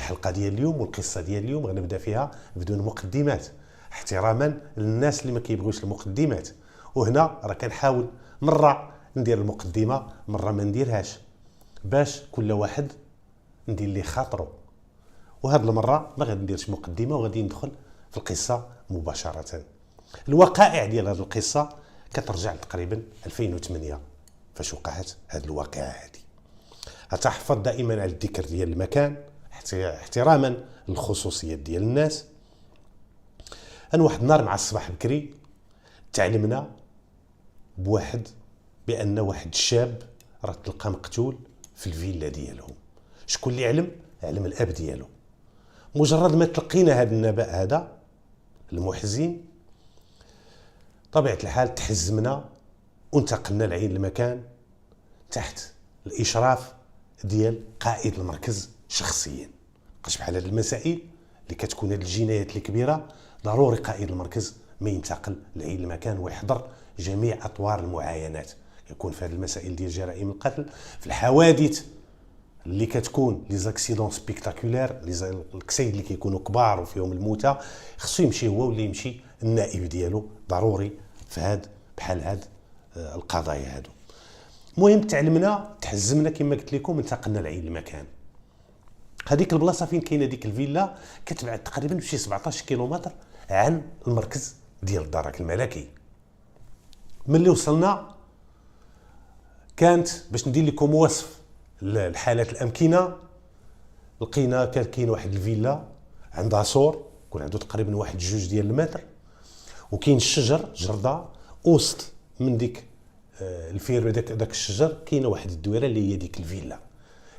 الحلقه ديال اليوم والقصه ديال اليوم غنبدا فيها بدون مقدمات احتراما للناس اللي ما كيبغيوش المقدمات. وهنا راه كنحاول مره ندير المقدمه مره ما نديرهاش باش كل واحد ندير ليه خاطرو. وهاد المره ما غادي نديرش مقدمه وغادي ندخل في القصه مباشره. الوقائع ديال هاد القصه كترجع تقريبا 2008 فاش وقعت هاد الواقعه هادي. غتحفظ دائما على الذكر ديال المكان احتراما للخصوصيات ديال الناس. انا واحد النهار مع الصباح بكري تعلمنا بان واحد الشاب راه تلقى مقتول في الفيلا ديالهم. شكون اللي علم الاب ديالو. مجرد ما تلقينا هذا النبأ هذا المحزن طبيعة الحال تحزمنا وانتقلنا لعين المكان تحت الإشراف ديال قائد المركز شخصيا. بقاش بحال هذه المسائل اللي كتكون هذه الجنايات الكبيرة ضروري قائد المركز ما ينتقل لعين المكان ويحضر جميع أطوار المعاينات. يكون في هذه المسائل ديال جرائم القتل، في الحوادث اللي كتكون لي زاكسيدون سبيكتاكولير، الكسيد اللي كيكونوا كبار وفيهم الموتى، خصو يمشي هو ولا يمشي النائب ديالو ضروري في هاد بحال هاد القضايا هادو. المهم تعلمنا تحزمنا كما قلت لكم انتقلنا لعين المكان. هذيك البلاصه فين كاينه ديك الفيلا كتبعد تقريبا بشي 17 كيلومتر عن المركز ديال الدرك الملكي. ملي وصلنا كانت باش ندير لكم وصف الحالات الامكنه. لقينا كاين واحد الفيلا عندها سور يكون عنده تقريبا واحد 2 ديال المتر، وكاين الشجر جرده وسط من ديك الفير داك الشجر كاينه واحد الدويره اللي هي ديك الفيلا.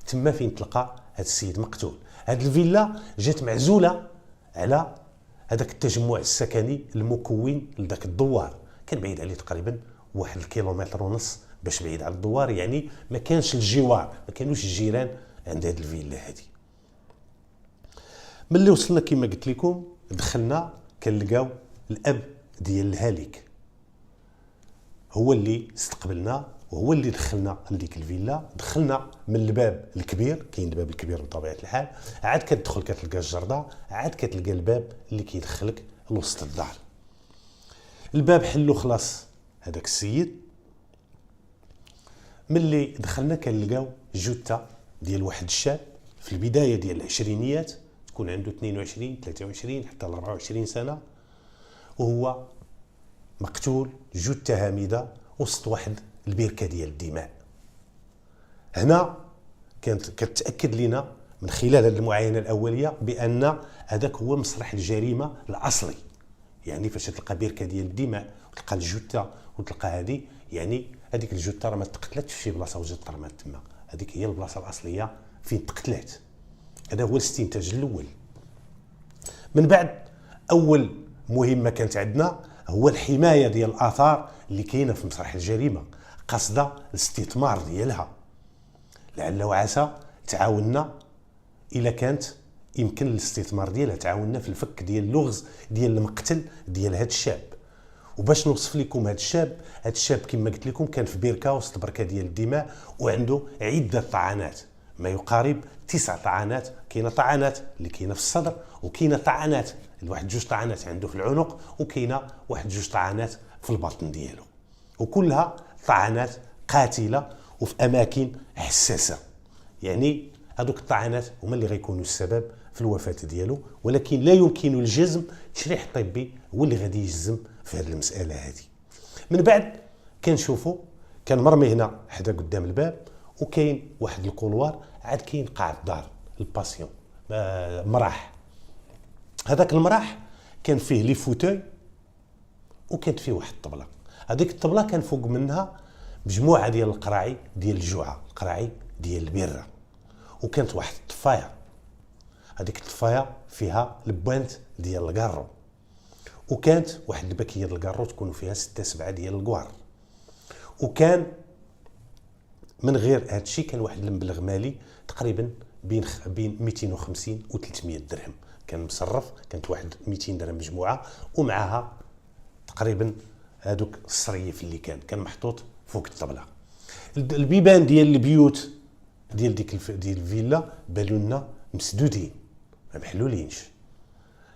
تما فين تلقى هذا السيد مقتول. هذه الفيلا جات معزوله على هذاك التجمع السكني المكون لذاك الدوار، كان بعيد عليه تقريبا 1.5 كيلومتر باش بعيد على الدوار، يعني ما كانش الجوار، ما كانوش الجيران عند هذه الفيلا هذه. ملي وصلنا كما قلت لكم دخلنا كنلقاو الاب ديال الهالك هو اللي استقبلنا وهو اللي دخلنا لديك الفيلا. دخلنا من الباب الكبير، كاين الباب الكبير بطبيعه الحال، عاد كتدخل كتلقى الجرده، عاد كتلقى الباب اللي كيدخلك لوسط الدار. الباب حلو خلاص هذاك السيد. ملي دخلنا كنلقاو جثه ديال واحد الشاب في البدايه ديال العشرينيات، تكون عنده 22 23 حتى 24 سنه، وهو مقتول جثه هامده وسط واحد البركه ديال الدماء. هنا كانت كتاكد لنا من خلال هذه المعاينه الاوليه بان هذاك هو مسرح الجريمه الاصلي. يعني فاش تلقى بركه ديال الدماء وتلقى الجثه وتلقى هذه، يعني هذيك الجثه راه ما تقتلتش في شي بلاصه وجات ترمات تما، هذيك هي البلاصه الاصليه فين تقتلات. هذا هو الاستنتاج الاول. من بعد اول مهمه كانت عندنا هو الحمايه ديال الاثار اللي كاينه في مسرح الجريمه، قصده الاستثمار ديالها. لعل وعسى تعاوننا الا كانت يمكن الاستثمار ديالها، تعاوننا في الفك ديال اللغز ديال المقتل ديال هذا الشاب. وباش نوصف لكم هذا الشاب كما قلت لكم كان في بركه وسط بركه ديال الدماء وعنده عده طعنات، ما يقارب 9 طعنات. كاينه طعنات اللي كاينه في الصدر، وكاينه طعنات واحد 2 طعنات عنده في العنق، وكاينه واحد 2 طعنات في البطن ديالو، وكلها طعنات قاتله وفي اماكن حساسه. يعني هذوك الطعنات هما اللي غيكونوا السبب في الوفاه ديالو، ولكن لا يمكن الجزم. التشريح الطبي هو اللي غادي يجزم في هذه المساله هذه. من بعد كنشوفوا كان مرمي هنا حدا قدام الباب، وكاين واحد الكولوار، عاد كاين قاع الدار الباسيون مراح. هذاك المراح كان فيه لي فوتوي وكانت فيه واحد الطبله. هذيك الطبله كان فوق منها مجموعه ديال القراعي ديال الجوعه، القراعي ديال البره، وكانت واحد الطفايه. هذيك الطفايه فيها البوانت ديال الكارو، وكانت واحد البكيه ديال الكارو تكون فيها 6 7 ديال الكوار. وكان من غير هذا الشيء كان واحد المبلغ مالي تقريبا بين 250 و 300 درهم كان مصرف. كانت واحد 200 درهم مجموعه، ومعها تقريبا هذوك الصريف اللي كان محطوط فوق الطبله. البيبان ديال البيوت ديال ديك ديال الفيلا بانوا لنا مسدودين، ما محلولينش.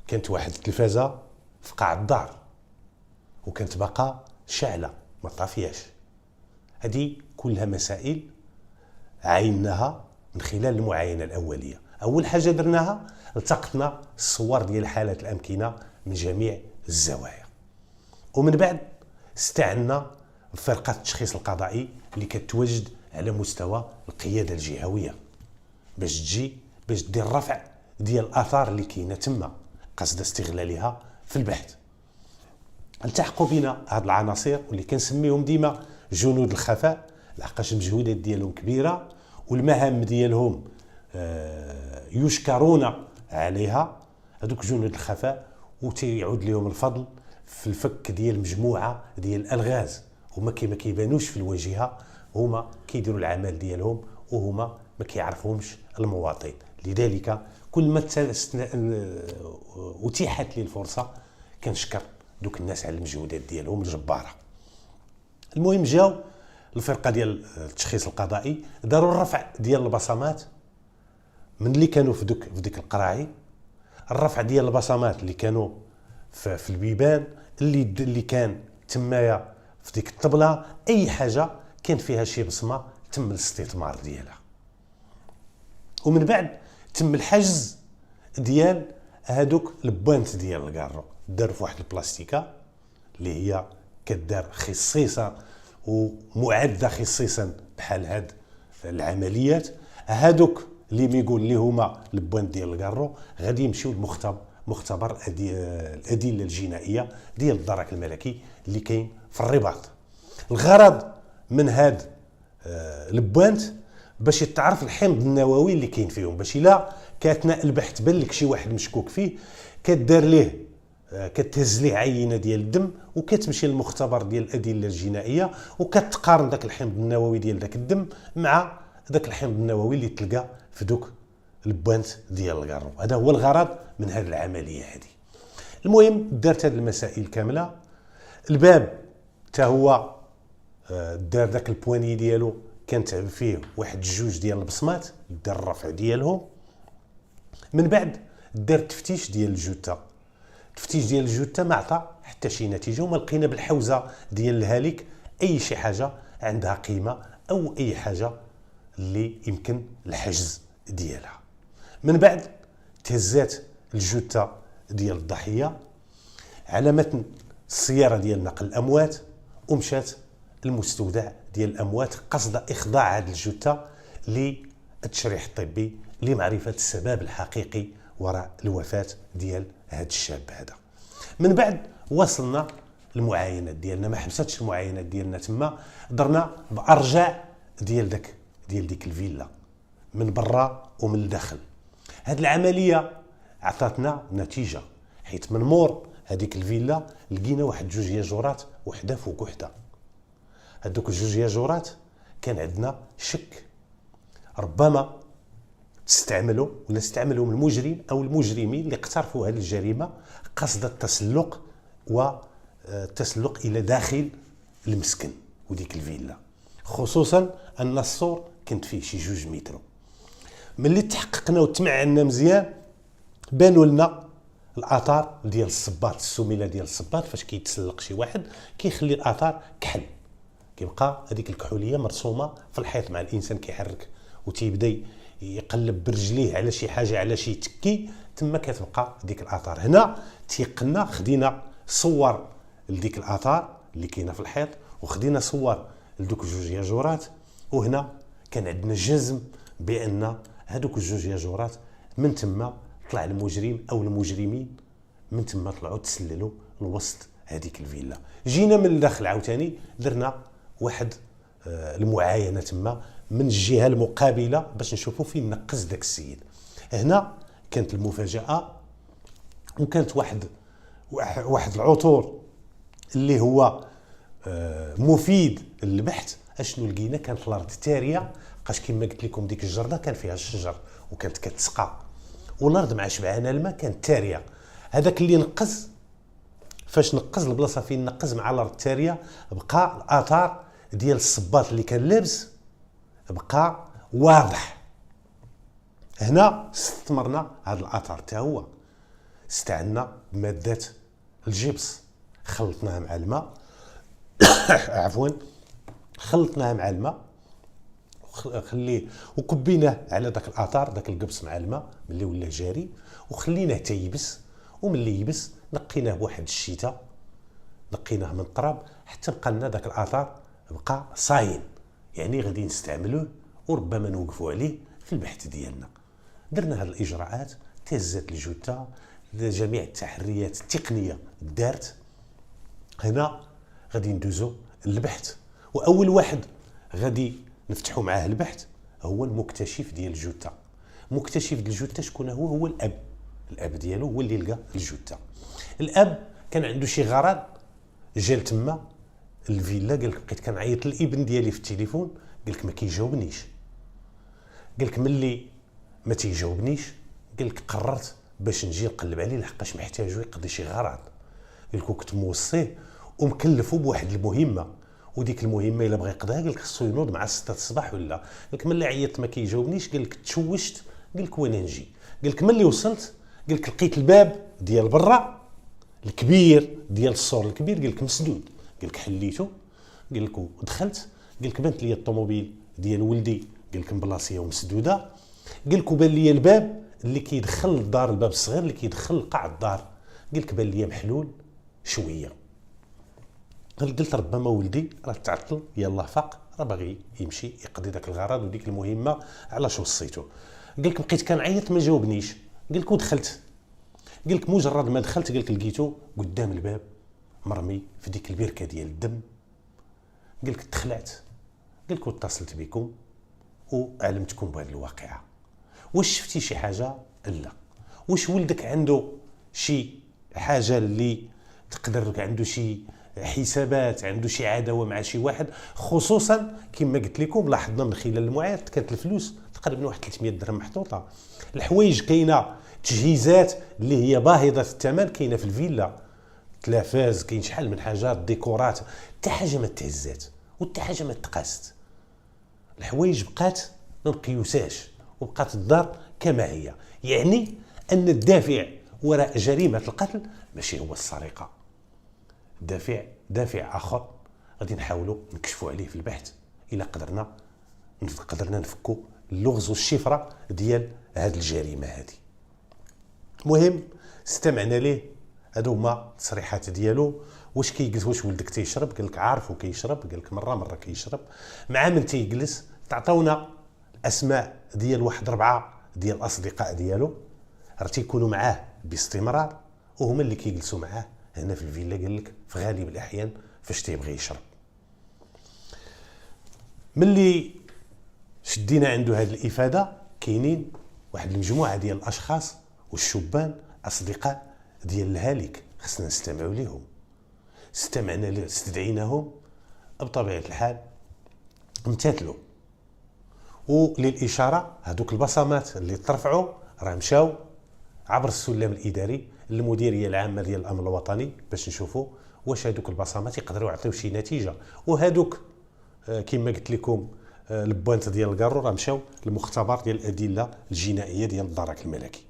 كانت واحد التلفازه في قاع الدار وكانت باقا شاعله ما طافياش. هذه كلها مسائل عايناها من خلال المعاينه الاوليه. اول حاجه درناها التقطنا الصور ديال حالات الامكنه من جميع الزوايا، ومن بعد استعنا بفرقه التشخيص القضائي اللي كتواجد على مستوى القياده الجهويه باش دير رفع ديال الاثار اللي كاينه تما قصد استغلالها في البحث. التحقوا بنا هاد العناصر واللي كنسميهم ديما جنود الخفاء، لحقاش المجهودات ديالهم كبيره والمهام ديالهم يشكرون عليها. هذوك جنود الخفاء وتيعود لهم الفضل في الفك ديال مجموعه ديال الالغاز، هما كي ما كيبانوش في الواجهه، هما كيديروا العمل ديالهم وهما ما كيعرفهمش المواطن. لذلك كل ما اتيحت لي الفرصه كنشكر دوك الناس على المجهودات ديالهم الجباره. المهم جاو الفرقه ديال التشخيص القضائي داروا الرفع ديال البصمات من اللي كانوا في ديك القراعي، الرفع ديال البصمات اللي كانوا في البيبان اللي كان تمايا في ديك الطبله، اي حاجه كان فيها شي بصمه تم الاستثمار ديالها. ومن بعد تم الحجز ديال هادوك البوانت ديال الكارو، داروا في واحد البلاستيكه اللي هي كدار خصيصه ومعده خصيصا بحال هاد العمليات. هادوك اللي ميقول اللي هما البوانت ديال الكارو غادي يمشيو لمختبر الادله الجنائيه ديال الدرك الملكي اللي كاين في الرباط. الغرض من هاد البوانت باش يتعرف الحمض النووي اللي كاين فيهم، باش الا كاثناء البحث بان لك شي واحد مشكوك فيه كدار ليه كتهز ليه عينه ديال الدم وكتمشي للمختبر ديال الادله الجنائيه وكتقارن داك الحمض النووي ديال داك الدم مع داك الحمض النووي اللي تلقى في دوك البوانت ديال الكارو. هذا هو الغرض من هذه العمليه هذه. المهم دارت هذه المسائل كامله. الباب حتى هو دار داك البواني ديالو كانت فيه واحد جوج ديال البصمات، دار الرفع ديالهم. من بعد دار التفتيش ديال الجثه. التفتيش ديال الجثه ما عطى حتى شي نتيجه، وما لقينا بالحوزه ديال الهالك اي شي حاجه عندها قيمه او اي حاجه اللي يمكن الحجز ديالها. من بعد تهزات الجثه ديال الضحيه على متن السياره ديال نقل الاموات ومشات المستودع ديال الاموات قصد اخضاع هذه الجثه للتشريح الطبي لمعرفه السبب الحقيقي وراء الوفاه ديال هذا الشاب هذا. من بعد وصلنا المعاينات ديالنا، ما حبستش المعاينات ديالنا تما، درنا بارجاع ديال ديك الفيلا من برا ومن الداخل. هذه العمليه عطاتنا نتيجه، حيت من مور هذيك الفيلا لقينا واحد جوج ياجورات وحده فوق وحده. هذوك الجوج ياجورات كان عندنا شك ربما استعملوا المجرم او المجرمين اللي اقترفوا هذه الجريمه قصد التسلق والتسلق الى داخل المسكن وديك الفيلا، خصوصا ان السور كانت فيه شي 2 متر. ملي تحققنا وتمعنا مزيان بانوا لنا الاثار ديال الصباط، السميله ديال الصباط فاش كيتسلق شي واحد كيخلي الاثار كحل، كيبقى هذيك الكحوليه مرسومه في الحيط مع الانسان كيحرك وتيبدا يقلب برجليه على شي حاجه على شي تكي، تما كتبقى ديك الاثار. هنا تيقنا خدينا صور لديك الاثار اللي كاينه في الحيط وخدينا صور لدوك الجوج ياجورات، وهنا كان عندنا جزم بان هذوك الجوج ياجورات من تما طلع المجرم او المجرمين، من تما طلعوا تسللوا لوسط هذيك الفيلا. جينا من الداخل عاوتاني درنا واحد المعاينه تما من الجهه المقابله باش نشوفوا فين نقز داك السيد. هنا كانت المفاجاه وكانت واحد العطور اللي هو مفيد للبحث. اشنو لقينا؟ كانت الارض تاريه، بقاش كما قلت لكم ديك الجرده كان فيها الشجر وكانت كتسقى، والارض مع شبعانه الماء كانت تاريه. هذاك اللي نقز فاش نقز البلاصه فين نقز مع الارض التاريه بقى الاثار ديال الصباط اللي كان لابس بقى واضح. هنا استثمرنا هذا الاثار حتى هو، استعنا بماده الجبس، خلطناها مع الماء عفوا، خلطناها مع الماء خليه وكبيناه على داك الاثار، داك القبس مع الماء ملي ولا جاري، وخليناه تيبس. وملي يبس نقيناه بواحد الشتاء، نقيناه من التراب حتى بقى لنا داك الاثار بقى صاين، يعني غادي نستعملوه وربما نوقفوا عليه في البحث ديالنا. درنا هذه الاجراءات، تهزت الجثه، جميع التحريات التقنيه دارت. هنا غادي ندوزو للبحث، واول واحد غادي نفتحوا معاه البحث هو المكتشف ديال الجثه. مكتشف ديال الجثه شكون هو؟ هو الاب ديالو هو اللي لقى الجثه. الاب كان عنده شي غرض، جا لتما الفيلا، قال لك بقيت كنعيط للابن ديالي في التليفون، قال لك ما كيجاوبنيش. قال لك ملي ما تيجاوبنيش، قال لك قررت باش نجي نقلب عليه لحقاش محتاجو يقضي شي غرض. قال لك كنت موصيه ومكلفو بواحد المهمه، وديك المهمه الا بغى يقضيها قال لك خصو ينوض مع 6 الصباح ولا. قال لك ملي عيطت ما كيجاوبنيش، قال لك تشوشت، قال لك وانا نجي. قال لك ملي وصلت، قال لك لقيت الباب ديال برا الكبير ديال السور الكبير، قال لك مسدود. قال لك حليته، قال لك ودخلت، قال لك بانت لي الطوموبيل ديال ولدي، قال لك مبلاصيه ومسدوده. قال لك وبان لي الباب اللي كيدخل للدار، الباب الصغير اللي كيدخل لقاع الدار، قال لك بان لي محلول شويه. قلت ربما ولدي راه تعطل، يلاه فاق، راه باغي يمشي يقضي داك الغرض وديك المهمه، علاش وصيته. قال لك بقيت كنعيط ما جاوبنيش. قال لك ودخلت، قال لك مجرد ما دخلت قال لك لقيته قدام الباب مرمي في ديك البركه ديال الدم. قال لك تخلعت، قال لك واتصلت بكم وعلمتكم بهذه الواقعه. واش شفتي شي حاجه؟ لا. واش ولدك عنده شي حاجه اللي تقدر، عنده شي حسابات، عنده شي عداوه مع شي واحد؟ خصوصا كما قلت لكم لاحظنا من خلال المعايير كانت الفلوس تقريبا واحد 300 درهم محطوطه. الحوايج كاينه، تجهيزات اللي هي باهظه الثمن كاينه في الفيلا، تلافاز، كاين شحال من حاجات، ديكورات، حتى حاجه ما تهزات وحتى حاجه ما تقاست. الحوايج بقات ما مقيوساش وبقات الدار كما هي. يعني ان الدافع وراء جريمه القتل ماشي هو السرقه، دافع اخر غادي نحاولوا نكشفوا عليه في البحث الا قدرنا نفكوا اللغز والشفره ديال هذه الجريمه هذه. المهم استمعنا ليه، هادو هما التصريحات ديالو. واش كيجلس، واش ولدك تيشرب؟ قال لك عارفو كيشرب، قال لك مره كيشرب. مع من تيجلس؟ تعطونا الاسماء ديال واحد 4 ديال الاصدقاء ديالو راه تيكونوا معاه باستمرار، وهما اللي كيجلسوا معاه هنا في الفيلا. قال لك في غالب الاحيان فاش تيبغي يشرب. ملي شدينا عنده هذه الافاده، كاينين واحد المجموعه ديال الاشخاص والشبان اصدقاء ديال الهالك، خصنا نستمعوا لهم. استدعيناهم، بطبيعه الحال امتثلوا. وللاشاره هذوك البصمات اللي ترفعوا راه مشاو عبر السلم الاداري للمديريه العامه ديال الامن الوطني باش نشوفوا واش هذوك البصمات يقدروا يعطيو شي نتيجه. وهذوك كما قلت لكم البوانت ديال الكارو راه مشاو للمختبر ديال الادله الجنائيه ديال الدرك الملكي.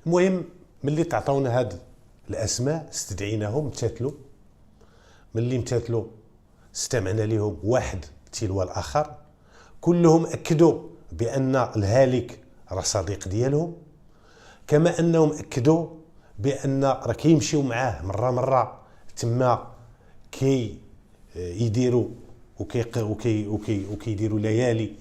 المهم ملي تعطونا هاد الاسماء استدعيناهم، امتثلوا. ملي امتثلوا استمعنا لهم واحد تلو الاخر، كلهم اكدوا بان الهالك راه صديق ديالهم، كما انهم اكدوا بان راه كيمشيو معاه مره تما كي يديروا وكيديروا ليالي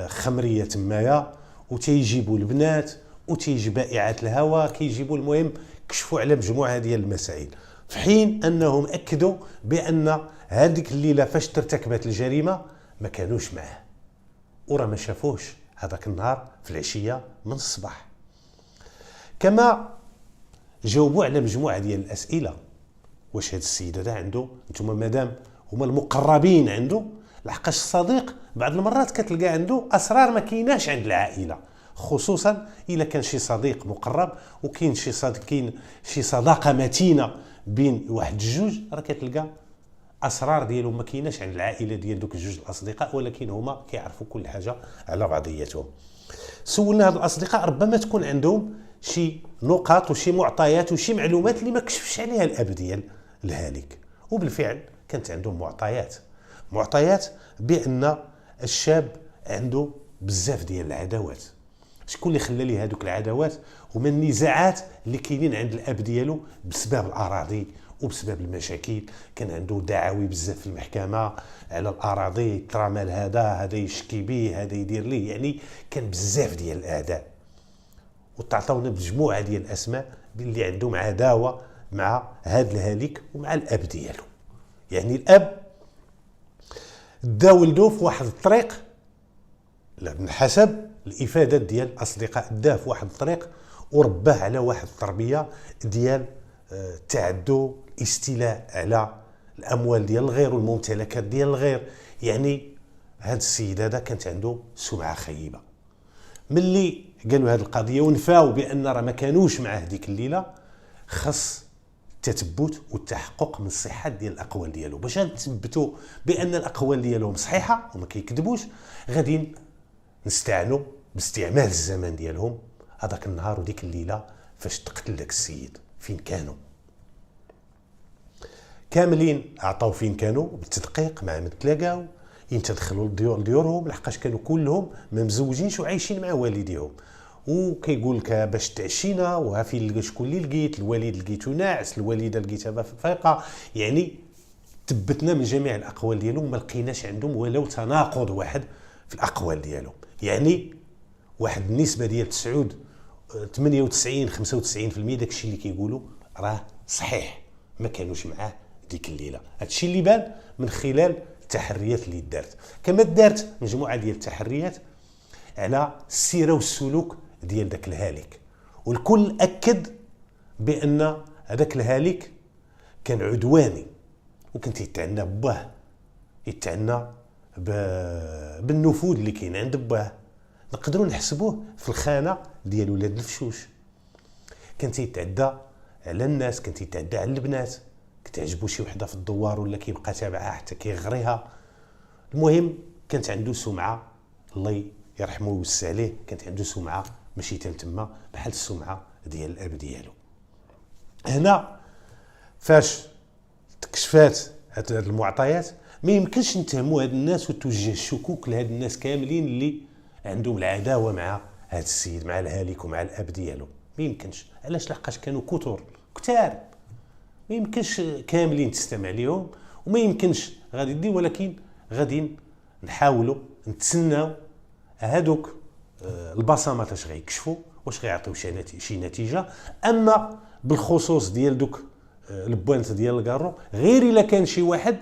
خمريه تمايا، وتيجيبوا البنات وتيجي بائعات الهواء، كيجيبوا. المهم كشفوا على مجموعه ديال المسائل، في حين انهم اكدوا بان هذيك الليله فاش ترتكبت الجريمه ما كانوش معاه، وراه ما شافوش هذاك النهار في العشيه من الصباح. كما جاوبوا على مجموعه ديال الاسئله، واش هذا السيد هذا عنده، نتوما مادام هما المقربين عنده، لحقاش الصديق بعض المرات كتلقى عنده اسرار ما كايناش عند العائله، خصوصا الا كان شي صديق مقرب وكاين شي صديق، كاين شي صداقه متينه بين واحد الجوج، راه كتلقى اسرار ديالهم ما كايناش عند العائله ديال دوك الجوج الاصدقاء، ولكن هما كيعرفوا كل حاجه على بعضياتهم. سولنا هاد الاصدقاء ربما تكون عندهم شي نقاط وشي معطيات وشي معلومات اللي ما كشفش عليها الاب ديال الهالك، وبالفعل كانت عندهم معطيات بان الشاب عنده بزاف ديال العداوات. شكون اللي خلى ليه هذوك العداوات؟ هما النزاعات اللي كاينين عند الاب ديالو بسبب الاراضي وبسبب المشاكل. كان عنده دعاوي بزاف في المحكمه على الاراضي، ترى مال هذا يشكي به، هذا يدير ليه، يعني كان بزاف ديال الاعداء. وتعطونا بمجموعه ديال الاسماء اللي عندهم عداوه مع هذا الهالك ومع الاب ديالو. يعني الاب دا ولدو في واحد الطريق، من حسب الافادات ديال الاصدقاء، داه في واحد الطريق ورباه على واحد التربيه ديال التعدي، الاستيلاء على الاموال ديال الغير والممتلكات ديال الغير. يعني هذا السيد هذا كانت عنده سمعه خيبه. ملي قالوا هذه القضيه ونفاو بان راه ما كانوش معاه ديك الليله، خص التثبت والتحقق من الصحه ديال الاقوال ديالو. باش نثبتوا بان الاقوال ديالهم صحيحه وما كيكذبوش، غادي نستعنوا باستعمال الزمن ديالهم هذاك النهار وديك الليله فاش تقتل داك السيد. فين كانوا؟ كاملين عطاو فين كانوا بالتدقيق، مع متلاقاو يتدخلوا لديورهم، لحقاش كانوا كلهم ما مزوجينش وعايشين مع والديهم. وكيقول لك باش تعشينا وها فين شكون اللي لقيت، الوالد لقيتو ناعس، الوالده لقيتها فايقه. يعني تبتنا من جميع الاقوال ديالهم، ما لقيناش عندهم ولو تناقض واحد في الاقوال ديالهم. يعني واحد النسبه ديال 98 95% داكشي اللي كيقولوا راه صحيح، ما كانوش معاه ديك الليله. هادشي اللي بان من خلال التحريات اللي دارت. كما دارت مجموعه ديال التحريات على السيره والسلوك ديال داك الهالك، والكل اكد بان هذاك الهالك كان عدواني، وكان يتعنى باه، يتعنى بالنفوذ اللي كاين عند باه. نقدروا نحسبوه في الخانه ديال ولاد الفشوش. كان تيتعدى على الناس، كان تيتعدى على البنات، كتعجبو شي وحده في الدوار ولا كيبقى تابعها حتى كيغريها. المهم كانت عنده سمعه، الله يرحمه ويوسع عليه، كانت عنده سمعه ماشي تما بحال السمعه ديال الاب ديالو. هنا فاش تكشفات هاد المعطيات ما يمكنش نتهموا هاد الناس وتوجه الشكوك لهاد الناس كاملين اللي عندهم العداوه مع هاد السيد، مع الهالك ومع الاب ديالو. ما يمكنش. علاش؟ لحقاش كانوا كتار، ما يمكنش كاملين تستمع ليهم، وما يمكنش غادي دي، ولكن غادي نحاولوا نتسناو هادوك البصمات اش غيكشفوا، واش غيعطيو شي نتيجه. اما بالخصوص ديال دوك البوانت ديال الكارو، غير الا كان شي واحد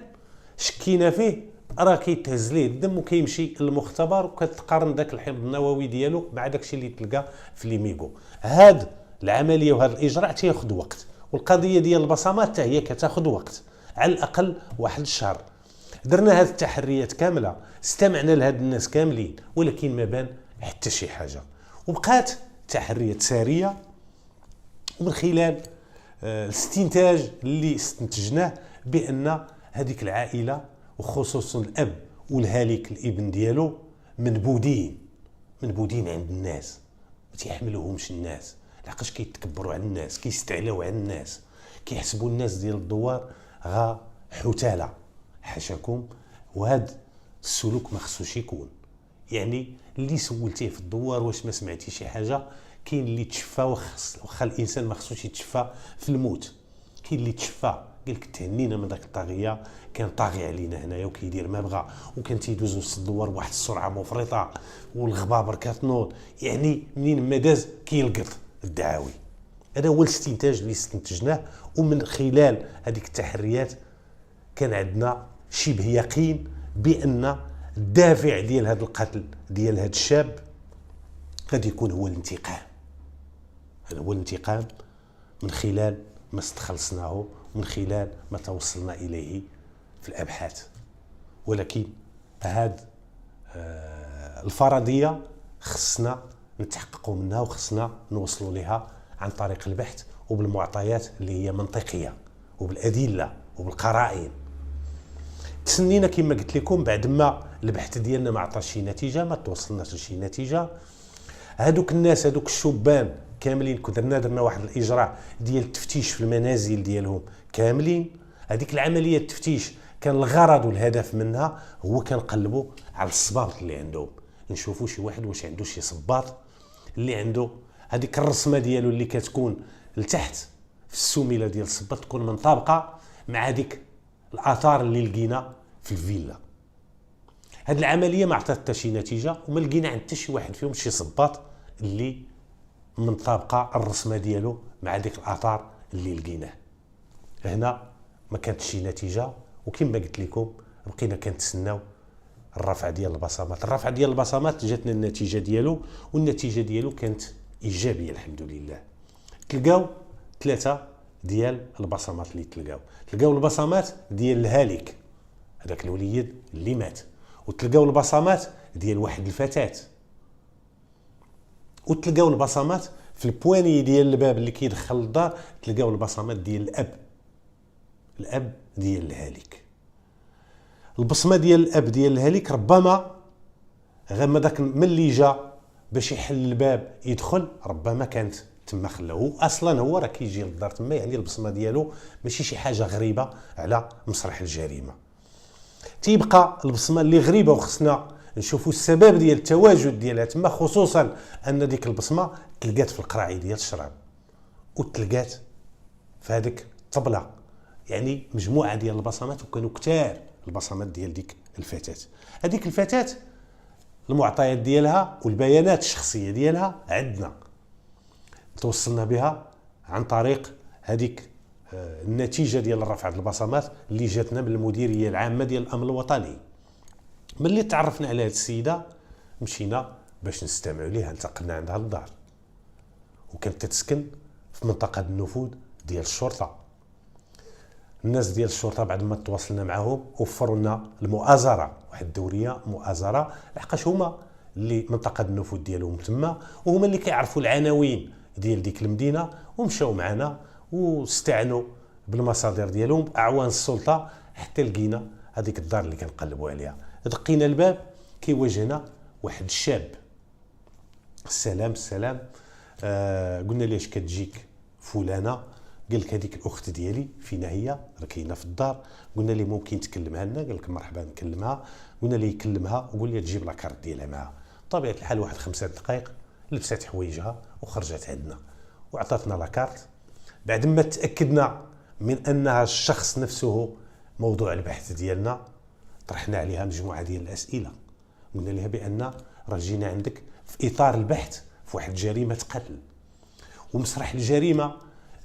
شكينا فيه راه كيتهز ليه الدم وكيمشي للمختبر وكتقارن داك الحمض النووي ديالو مع داكشي اللي تلقى في ليميغو. هاد العمليه وهذا الاجراء تياخذ وقت، والقضيه ديال البصمات حتى هي كتاخذ وقت، على الاقل واحد الشهر. درنا هذه التحريات كامله، استمعنا لهاد الناس كاملين، ولكن ما بان حتى شي حاجه. وبقات تحريات ساريه، ومن خلال الاستنتاج اللي استنتجناه بان هذيك العائله وخصوصا الاب والهالك الابن ديالو منبودين عند الناس، ما تيحملوهمش الناس، لحقاش كيتكبروا على الناس، كيستعلاو على الناس، كيحسبوا الناس ديال الدوار غا حتاله. حاشاكم، وهذا السلوك ما خصوش يكون. يعني اللي سولتيه في الدوار واش ما سمعتي شي حاجه، كاين اللي تشفى واخا الانسان ما خصوش يتشفى في الموت. كاين اللي تشفى قال لك تهنينا من داك الطاغيه، كان طاغي علينا هنايا وكيدير ما بغى، وكان تيدوز وسط الدوار بواحد السرعه مفرطه والغبابر كتنوض. يعني منين ما داز كيلقط الدعاوي. هذا هو الاستنتاج اللي استنتجناه، ومن خلال هذيك التحريات كان عندنا شبه يقين بان الدافع ديال هذا القتل ديال هذا الشاب قد يكون هو الانتقام. هذا هو الانتقام من خلال ما استخلصناه ومن خلال ما توصلنا اليه في الابحاث. ولكن هذه الفرضيه خصنا نتحققوا منها وخصنا نوصلوا لها عن طريق البحث وبالمعطيات اللي هي منطقيه وبالادله وبالقرائن. تسنينا كما قلت لكم بعد ما البحث ديالنا ما عطاش شي نتيجه، ما توصلناش لشي نتيجه، هادوك الناس هادوك الشبان كاملين درنا واحد الاجراء ديال التفتيش في المنازل ديالهم كاملين. هذيك العمليه التفتيش كان الغرض والهدف منها هو كنقلبوا على الصبابط اللي عندهم، نشوفوا شي واحد واش عنده شي صباط اللي عنده هذيك الرسمه ديالو اللي كتكون لتحت في السميله ديال الصباط تكون منطبقه مع هذيك الاثار اللي لقينا في الفيلا. هذه العمليه ما عطات حتى شي نتيجه، وما لقينا عند حتى شي واحد فيهم شي صباط اللي منطبقه الرسمه ديالو مع ديك الاثار اللي لقيناه. هنا ما كانتش شي نتيجه، وكما قلت لكم بقينا كنتسناو الرفع ديال البصمات. الرفع ديال البصمات جاتنا النتيجه ديالو، والنتيجه ديالو كانت ايجابيه الحمد لله. تلقاو 3 ديال البصمات اللي تلقاو البصمات ديال الهالك هذاك الوليد اللي مات، وتلقاو البصمات ديال واحد الفتاه، وتلقاو البصمات في البواني ديال الباب اللي كيدخل للدار، تلقاو البصمات ديال الاب ديال الهالك. البصمه ديال الاب ديال الهالك ربما غير داك ملي جا باش يحل الباب يدخل ربما كانت تما خلاوه، اصلا هو راه كيجي للدار تما، يعني البصمه ديالو ماشي شي حاجه غريبه على مسرح الجريمه. تيبقى البصمه اللي غريبه وخصنا نشوفوا السبب ديال التواجد ديالها تما، خصوصا ان ديك البصمه تلقات في القراعي ديال الشراب، وتلقات في هذيك الطبله، يعني مجموعه ديال البصمات، وكانوا كتار البصمات ديال ديك الفتاه. هذيك الفتاه المعطيات ديالها والبيانات الشخصيه ديالها عندنا، توصلنا بها عن طريق هذيك النتيجه ديال رفع البصمات اللي جاتنا من المديريه العامه ديال الامن الوطني. ملي تعرفنا على هذه السيده مشينا باش نستمعوا ليها، انتقلنا عندها للدار، وكانت تتسكن في منطقه النفوذ ديال الشرطه. الناس ديال الشرطه بعد ما تواصلنا معهم وفروا لنا المؤازره، واحد الدوريه مؤازره، لحقاش هما اللي منطقه النفوذ ديالهم تما، وهما اللي كيعرفوا العناوين ديال ديك المدينه، ومشاو معنا واستعنوا بالمصادر ديالهم اعوان السلطه حتى لقينا هذيك الدار اللي كنقلبوا عليها. دقينا الباب كيواجهنا واحد الشاب. السلام قلنا ليش كتجيك فلانه؟ قال لك هذيك الاخت ديالي فينا هي، راه كاينه في الدار. قلنا ليه ممكن تكلمها لنا؟ قال لك مرحبا نكلمها. قلنا ليه كلمها وقول لي تجيب لاكارت ديالها معها. طبيعه الحال واحد 5 دقائق لبست حوايجها وخرجت عندنا وعطاتنا لاكارت. بعد ما تاكدنا من انها الشخص نفسه موضوع البحث ديالنا، طرحنا عليها مجموعه ديال الاسئله. قلنا لها بان راه جينا عندك في اطار البحث في واحد جريمه قتل، ومسرح الجريمه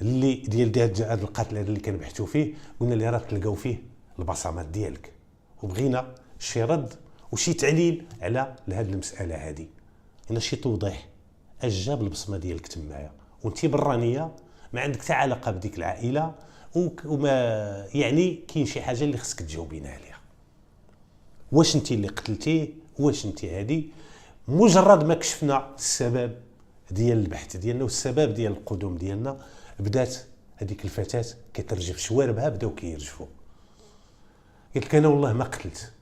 اللي ديال هذا القتل اللي كنبحثوا فيه، قلنا لها راه تلقاو فيه البصمات ديالك، وبغينا شي رد وشي تعليل على هذه المساله هذه، هنا شي توضيح. اش جاب البصمه ديالك تمايا وانت برانيه ما عندك حتى علاقه بديك العائله، وما يعني كاين شي حاجه اللي خصك تجاوبينا عليها. واش انت اللي قتلتيه؟ واش انت هذه؟ مجرد ما كشفنا السبب ديال البحث ديالنا والسبب ديال القدوم ديالنا، بدات هذيك الفتاه كترجف، شواربها بداو كيرجفوا. قالت لك انا والله ما قتلت.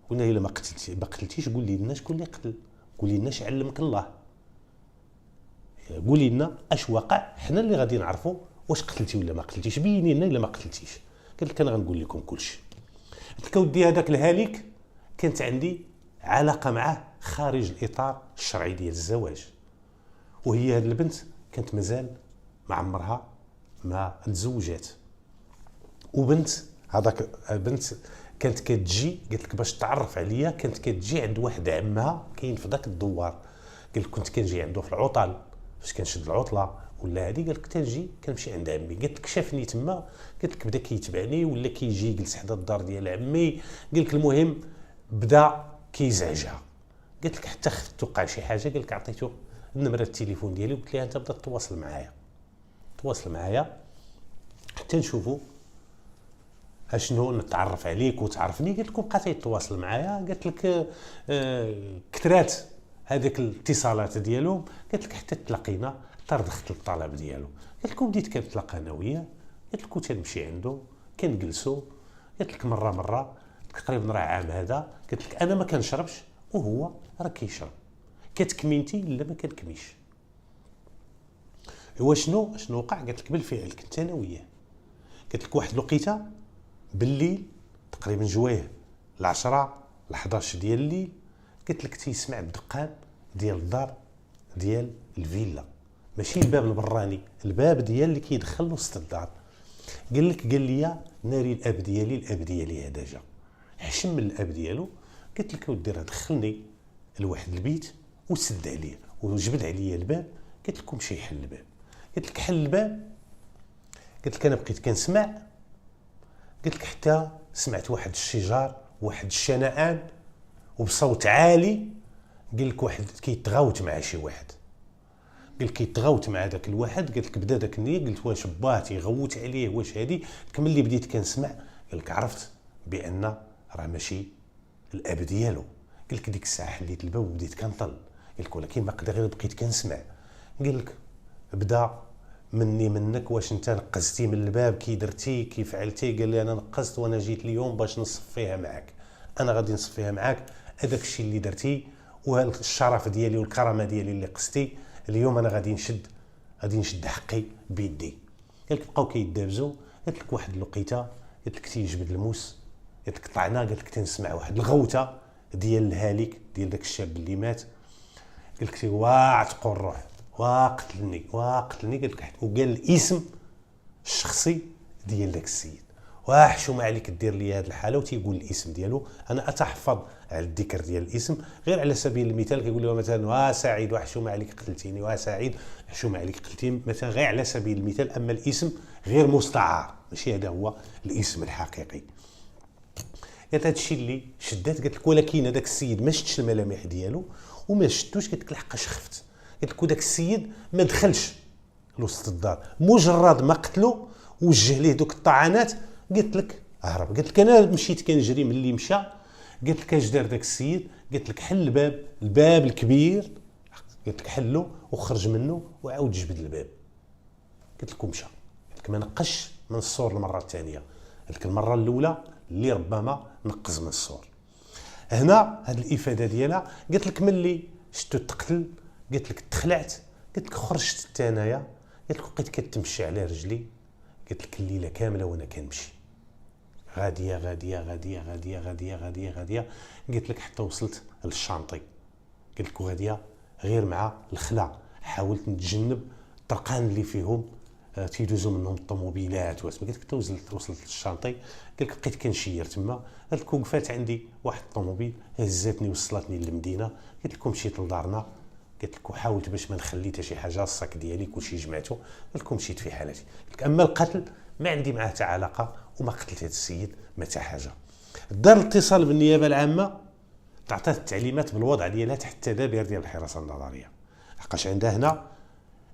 قلنا الا ما قتلتيش قولي لنا شكون اللي قتل، قولي لنا اش علمك الله، قولي لنا اش وقع، حنا اللي غادي نعرفوا واش قتلتي ولا ما قتلتيش، بيني لنا الا ما قتلتيش. قالت لك انا غنقول لكم كلشي. قلت لك ودي هذاك الهالك كانت عندي علاقه معاه خارج الاطار الشرعي ديال الزواج، وهي هذه البنت كانت مازال ما عمرها ما تزوجات، وبنت هذاك البنت كانت كتجي، قالت لك باش تعرف عليا كانت كتجي عند واحد عمها كاين في ذاك الدوار. قالت لك كنت كنجي عنده في العطل فاش كنشد العطله ولا هذه، قالت لك تنجي كنمشي عند عمي. قالت لك شافني تما، قالت لك بدا كيتبعني ولا كيجي جلس حدا الدار ديال عمي. قالت لك المهم بدا كيزعجها. قالت لك حتى خفت توقع شي حاجه. قالت لك عطيته النمره التليفون ديالي وقلت لها انت بدا تواصل معايا حتى نشوفوا اشنو نتعرف عليك وتعرفني. قالت لكم بقات يتواصل معايا. قالت لك كثرات هذيك الاتصالات ديالهم. قالت لك حتى تلاقينا، حتى رضخت الطلب ديالو. قالت لكم بديت كنتلاقى انا وياه. قالت لكم تنمشي عنده كنجلسوا. قالت لك مره تقريبا راه عام هذا. قالت لك انا ما كنشربش وهو راه كيشرب. كتكمينتي لا ما كنكميش. هو شنو وقع؟ قالت لك بالفعل كنت انا وياه. قالت لك واحد الوقيته بالليل تقريبا جويه ل10 ل11 ديال الليل، قالت لك تيسمع بدقان ديال الدار ديال الفيلا، ماشي الباب البراني، الباب ديال اللي كيدخل وسط الدار. قال لي ناري الاب ديالي هذا جا حشم من الاب ديالو. قلت لك ودي راه دخلني لواحد البيت وسد عليه وجبد عليا الباب. قلت لكم مشي يحل الباب. قلت لك حل الباب. قلت لك انا بقيت كنسمع. قلت لك حتى سمعت واحد الشجار واحد الشنآن وبصوت عالي. قال لك واحد كيتغاوت مع شي واحد. قال لك كيتغاوت مع داك الواحد. قالت لك بدا داك النية. قلت واش باه تيغوت عليه واش هادي؟ ملي بديت كنسمع قال لك عرفت بان راه ماشي الاب ديالو. قال لك ديك الساعه حليت الباب وبديت كنطل. قال لك ولكن ما قدر غير بقيت كنسمع. قال لك بدا منك واش انت نقزتي من الباب كي درتي كي فعلتي؟ قال لي انا نقزت وانا جيت اليوم باش نصفيها معاك. انا غادي نصفيها معاك. هذاك الشيء اللي درتي والشرف ديالي والكرامه ديالي اللي قزتي اليوم انا غادي نشد حقي بيدي. قال لك بقاو كيدابزوا. قالت لك واحد الوقيته قالت لك تيجبد الموس. قالت لك طلعنا. قالت لك تنسمع واحد الغوته ديال الهالك ديال داك الشاب اللي مات. قالت لك واعتقوا الروح وقتلني. قالت لك وقال الاسم الشخصي ديال داك السيد. وحشومه عليك دير لي هذه الحاله وتيقول الاسم ديالو. انا اتحفظ على الذكر ديال الاسم غير على سبيل المثال. كيقول له مثلا سعيد وحشومه عليك قتلتيني، سعيد حشومه عليك قتلتيني مثلا، غير على سبيل المثال. اما الاسم غير مستعار، ماشي هذا هو الاسم الحقيقي. قالت هذا الشيء اللي شدات. قالت لك ولكن هذاك السيد ما شفتش الملامح ديالو وما شفتوش. قالت لك لحقاش خفت. قالت لك وداك السيد ما دخلش لوسط الدار، مجرد ما قتلو وجه ليه دوك الطعنات قالت لك هرب. قالت لك انا مشيت كنجري من اللي مشى. قالت لك اش دار داك السيد؟ قالت لك حل الباب الكبير. قالت لك حلو وخرج منه وعاود جبد الباب. قالت لك ومشى. قالت لك ما نقش من السور المره الثانيه. قالت لك المره الاولى اللي ربما نقز من السور. هنا هذه الافاده ديالها. قالت لك ملي شتو تقتل قالت لك تخلعت. قالت لك خرجت حتى انايا. قالت لك بقيت كتمشي على رجلي. قالت لك الليله كامله وانا كنمشي غاديه غاديه غاديه غاديه غاديه غاديه غاديه. قالت لك حتى وصلت للشانطي. قالت لك غاديه غير مع الخلا. حاولت نتجنب الطرقان اللي فيهم تيدوزوا منهم الطوموبيلات قالت لك حتى وصلت للشانطي. قالت لك بقيت كنشير تما. قالت لك وقفات عندي واحد الطوموبيل هزاتني وصلتني للمدينه. قالت لكم مشيت لدارنا. قالت لك وحاولت باش ما نخلي حتى شي حاجه، الصاك ديالي كلشي جمعته. قالت لكم مشيت في حالتي. قالت لك اما القتل ما عندي معاه حتى علاقه وما قتلت هذا السيد ما حتى حاجه. دار الاتصال بالنيابه العامه تعطات التعليمات بالوضع ديالها تحت التدابير ديال الحراسه النظريه، لحقاش عندها هنا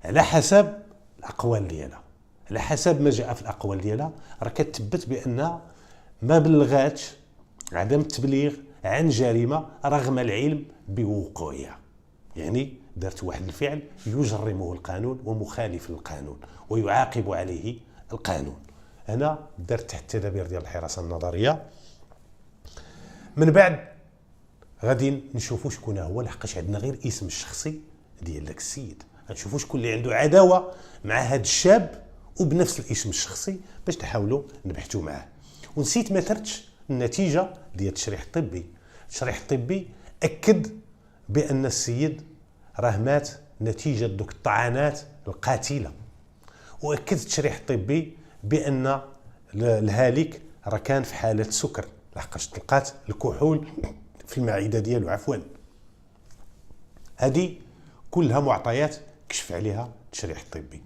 على حسب الاقوال ديالها، على حسب ما جاء في الاقوال ديالها راه كتثبت بانها ما بلغاتش عدم التبليغ عن جريمه رغم العلم بوقوعها. يعني دارت واحد الفعل يجرمه القانون ومخالف للقانون ويعاقب عليه القانون. هنا دارت تحت التدابير ديال الحراسه النظريه. من بعد غادي نشوفوا شكون هو، لحقاش عندنا غير اسم الشخصي ديال داك السيد. غنشوفوا شكون اللي عنده عداوه مع هذا الشاب وبنفس الاسم الشخصي باش نحاولوا نبحثوا معاه. ونسيت ما درتش النتيجه ديال التشريح الطبي. التشريح الطبي اكد بان السيد راه مات نتيجه دوك الطعنات القاتله، واكد التشريح الطبي بان الهالك راه كان في حاله سكر لحقاش تلقات الكحول في المعده ديالو. عفوا، هذه كلها معطيات كشف عليها التشريح الطبي.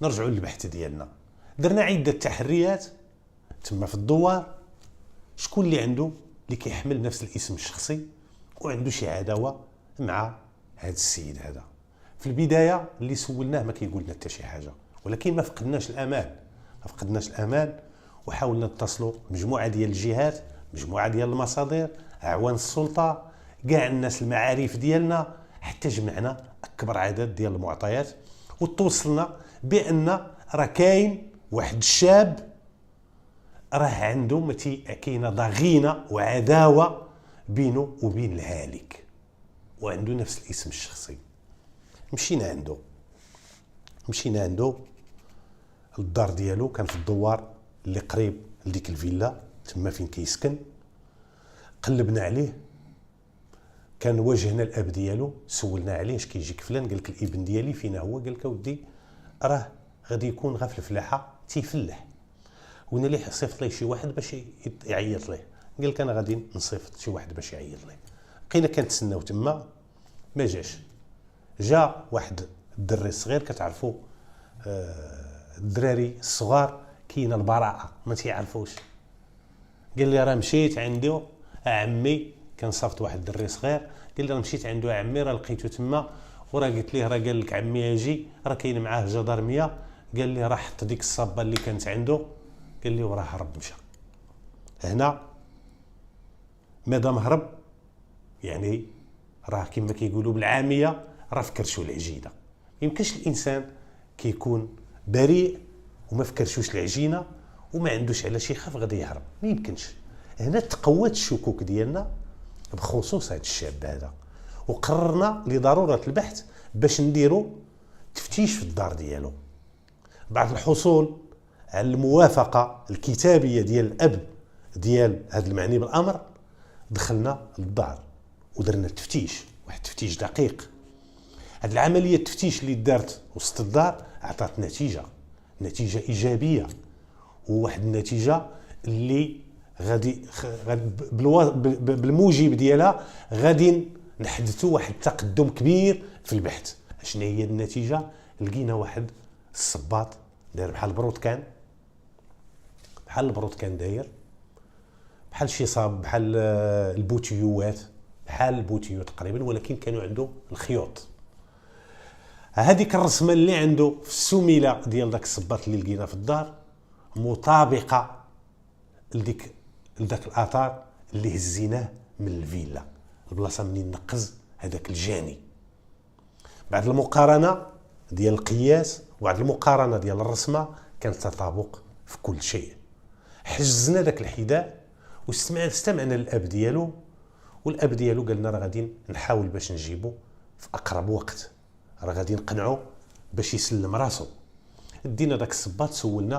نرجعوا للبحث ديالنا. درنا عده تحريات تما في الدوار. شكون اللي عنده اللي كيحمل نفس الاسم الشخصي وعنده شي عداوه مع هذا السيد هذا؟ في البدايه اللي سولناه ما كيقول لنا حتى شي حاجه، ولكن ما فقدناش الامان وحاولنا نتصلوا مجموعه ديال الجهات، مجموعه ديال المصادر، اعوان السلطه، كاع الناس المعارف ديالنا، حتى جمعنا اكبر عدد ديال المعطيات وتوصلنا بان راه كاين واحد الشاب راه عنده كاينه ضغينه وعداوه بينه وبين الهالك. وعنده نفس الاسم الشخصي. مشينا عنده الدار ديالو، كان في الدوار اللي قريب لديك الفيلا تما فين كيسكن. قلبنا عليه، كان واجهنا الاب ديالو، سولنا عليه اش كيجيك فلان، قال لك الابن ديالي فينا هو؟ قال لك اودي راه غادي يكون غا في الفلاحه تيفلح، وانا ليه صيفط ليه شي واحد باش يعيط ليه. قال لك انا غادي نصيفط شي واحد باش يعيط ليه. بقينا كنتسناو تما، ما جاش. جا واحد الدري صغير، كتعرفوا الدراري الصغار كاينه البراءه ما تيعرفوش. قال لي راه مشيت عنده عمي، كان صافط واحد الدري صغير، قال لي راه مشيت عنده عمي، راه لقيته تما، وراه قلت ليه راه قال لك عمي اجي، راه كاين معاه جدارميه. قال لي راه حط ديك الصابه اللي كانت عنده، قال لي وراه هرب مشى. هنا مادام هرب يعني راه كما كيقولوا بالعاميه راه فكرشو العجينه. يمكنش الانسان كيكون بريء وما فكرشوش العجينه وما عندوش علاش يخاف غادي يهرب، ما يمكنش. هنا تقوات الشكوك ديالنا بخصوص هذا الشاب هذا، وقررنا لضروره البحث باش نديروا تفتيش في الدار ديالو. بعد الحصول على الموافقه الكتابيه ديال الاب ديال هذا المعني بالامر، دخلنا للدار ودرنا التفتيش، واحد التفتيش دقيق. هذه العمليه التفتيش اللي دارت وسط الدار عطات نتيجه ايجابيه، وواحد النتيجه اللي غادي بالموجب ديالها غادي نحدثوا واحد التقدم كبير في البحث. شنو هي النتيجه؟ لقينا واحد الصباط داير بحال البروتكان داير بحال شي صاب، بحال البوتيوات، بحال البوتيو تقريبا، ولكن كانوا عنده الخيوط. هذيك الرسمه اللي عنده في السميله ديال داك الصباط اللي لقينا في الدار مطابقه لذاك الاثار اللي هزيناه من الفيلا، البلاصه منين نقز هذاك الجاني. بعد المقارنه ديال القياس وبعد المقارنه ديال الرسمه كان تطابق في كل شيء. حجزنا داك الحذاء واستمعنا للاب ديالو، والاب ديالو قال لنا راه غادي نحاول باش نجيبو في اقرب وقت، راه غادي نقنعو باش يسلم راسو. دينا داك الصباط، سولنا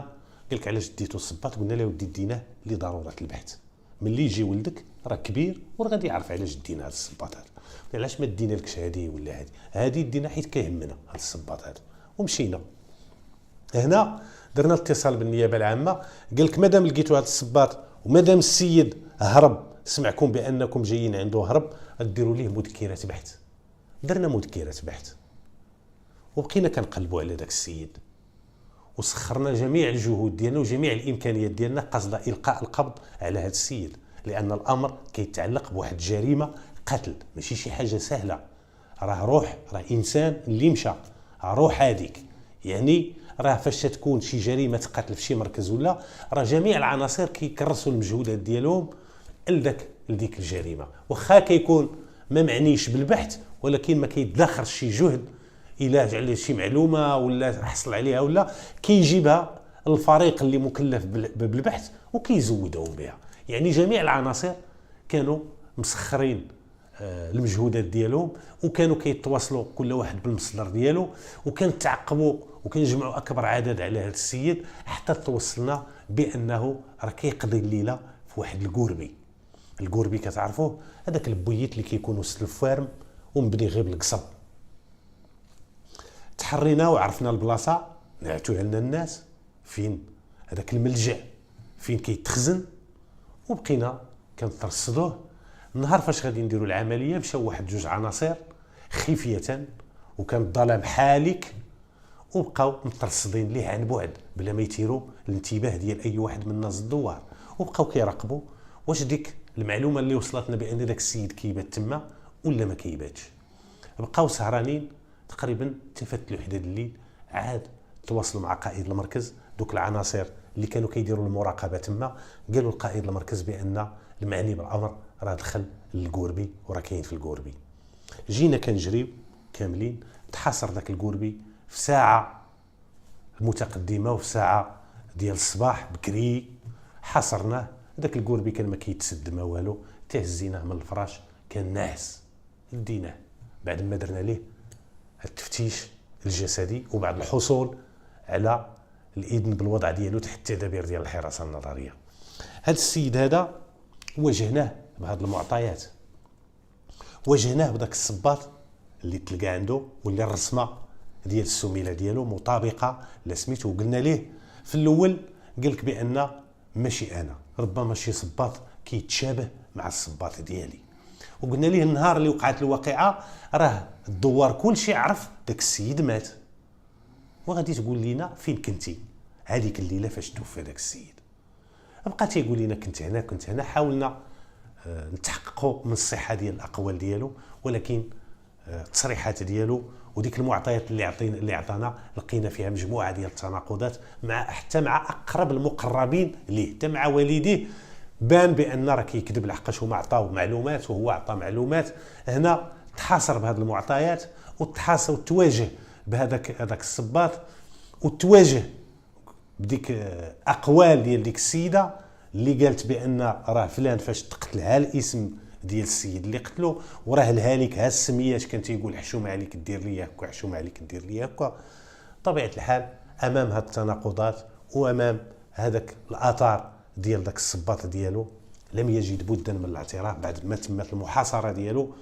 قال لك علاش ديتو الصباط؟ قلنا له ودي ديناه لضروره البحث، ملي يجي ولدك راه كبير وراه غادي يعرف علاش دينا هذا الصباط هذا، علاش ما دينا لكش هذه ولا هذه دينا حيت كيهمنا هذا الصباط هذا. ومشينا هنا درنا اتصال بالنيابه العامه، قال لك مادام لقيتوا هذا الصباط ومادام السيد هرب، سمعكم بانكم جايين عنده هرب، غديروا ليه مذكره بحث. درنا مذكره بحث وبقينا كنقلبوا على داك السيد، وسخرنا جميع الجهود ديالنا وجميع الامكانيات ديالنا قصد القاء القبض على هذا السيد، لان الامر كيتعلق بواحد جريمه قتل، ماشي شي حاجه سهله. راه روح، راه انسان اللي مشى، روح هذيك يعني راه فاش تكون شي جريمه قتل في شي مركز ولا، راه جميع العناصر كيكرسوا المجهودات ديالهم لديك الجريمه، واخا كيكون ما معنيش بالبحث ولكن ما كيدخرش شي جهد الى على شي معلومه ولا حصل عليها ولا كيجيبها الفريق اللي مكلف بالبحث وكيزودهم بها. يعني جميع العناصر كانوا مسخرين المجهودات ديالهم، وكانوا كيتواصلوا كل واحد بالمصدر ديالو، وكنتعقبوا وكنجمعوا اكبر عدد على هذا السيد حتى توصلنا بانه راه كيقضي الليله في واحد القوربي كتعرفوه، هذاك البويت اللي كيكون وسط الفارم ومبني غير بالقصب. تحرينا وعرفنا البلاصه، نعتوها لنا الناس فين هذاك الملجأ فين كيتخزن، وبقينا كنترصدوه. النهار فاش غادي نديروا العمليه مشاو واحد جوج عناصر خفيه وكان الظلام حالك، وبقاو مترصدين ليه عن بعد بلا ما يثيروا الانتباه ديال اي واحد من الناس الدوار، وبقاو كيراقبوا واش ديك المعلومه اللي وصلتنا بان داك السيد كيبات تما ولا ما كيباتش. بقاو سهرانين تقريبا تفتلوا حداد الليل، عاد تواصلوا مع قائد المركز. دوك العناصر اللي كانوا كيديروا المراقبه تما قالوا لقائد المركز بان المعني بالامر راه دخل للقوربي وراه كاين في القوربي. جينا كنجريو كاملين، تحاصر داك القوربي في ساعه متقدمه وفي ساعه ديال الصباح بكري حاصرناه. داك القوربي كان ما كيتسد ما والو، تهزيناه من الفراش كان ناعس، ديناه بعد ما درنا ليه التفتيش الجسدي وبعد الحصول على الاذن بالوضع ديالو تحت التدابير ديال الحراسه النظريه. هذا السيد هذا واجهناه بهذه المعطيات، واجهناه بداك الصباط اللي تلقى عنده واللي الرسمه ديال السميله ديالو مطابقه لسميتو، وقلنا ليه في الاول قال لك بان ماشي انا، ربما شي صباط كيتشابه مع الصباط ديالي. وقلنا ليه النهار اللي وقعت الواقعه راه الدوار كلشي عرف داك السيد مات، وغادي تقول لينا فين كنتي هذيك الليله فاش توفى داك السيد. بقى تيقول لنا كنت هنا. حاولنا نتحققوا من الصحه ديال الاقوال ديالو، ولكن التصريحات ديالو وديك المعطيات اللي عطانا لقينا فيها مجموعه ديال التناقضات حتى مع اقرب المقربين ليه، حتى مع والديه بان بان راه كيكذب لحقاش هما عطاو معلومات وهو عطى معلومات. هنا تحاصر بهذه المعطيات وتحاصر وتواجه بهذاك الصباط وتواجه بديك اقوال ديال ديك السيده اللي قالت بان راه فلان فاش تقتلها الاسم ديال السيد اللي قتلو، وراه الهالك ها السميات كان تيقول حشومه عليك دير لي هكا، حشومه عليك دير لي هكا. طبيعه الحال امام هاد التناقضات وامام هذاك الاثار ديال داك الصباط ديالو لم يجد بدا من الاعتراف بعد ما تمت المحاصره ديالو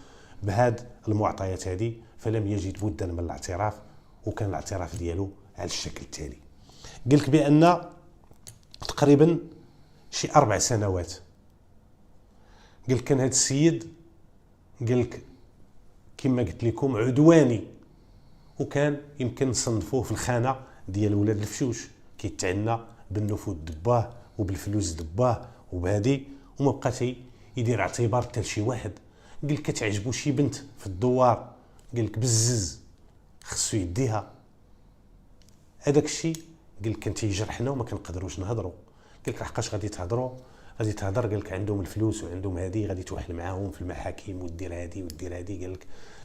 بهاد المعطيات هذه، فلم يجد بدا من الاعتراف، وكان الاعتراف ديالو على الشكل التالي. قال لك بان تقريبا شي 4 سنوات قال لك كان هذا السيد قال لك كما قلت لكم عدواني، وكان يمكن نصنفوه في الخانه ديال ولاد الفشوش، كيتعنى بالنفوذ دباه وبالفلوس دباه وبهذه، وما بقاش يدير اعتبار حتى لشي واحد. قال لك كتعجبو شي بنت في الدوار قال لك بزز خصو يديها. هذاك الشيء قال لك كان تيجرحنا وما كنقدروش نهضروا. قال لك لحقاش غادي تهضروا غادي تهضر، قال لك عندهم الفلوس وعندهم هذه غادي توحل معاهم في المحاكم ودير هذه ودير هذه. قال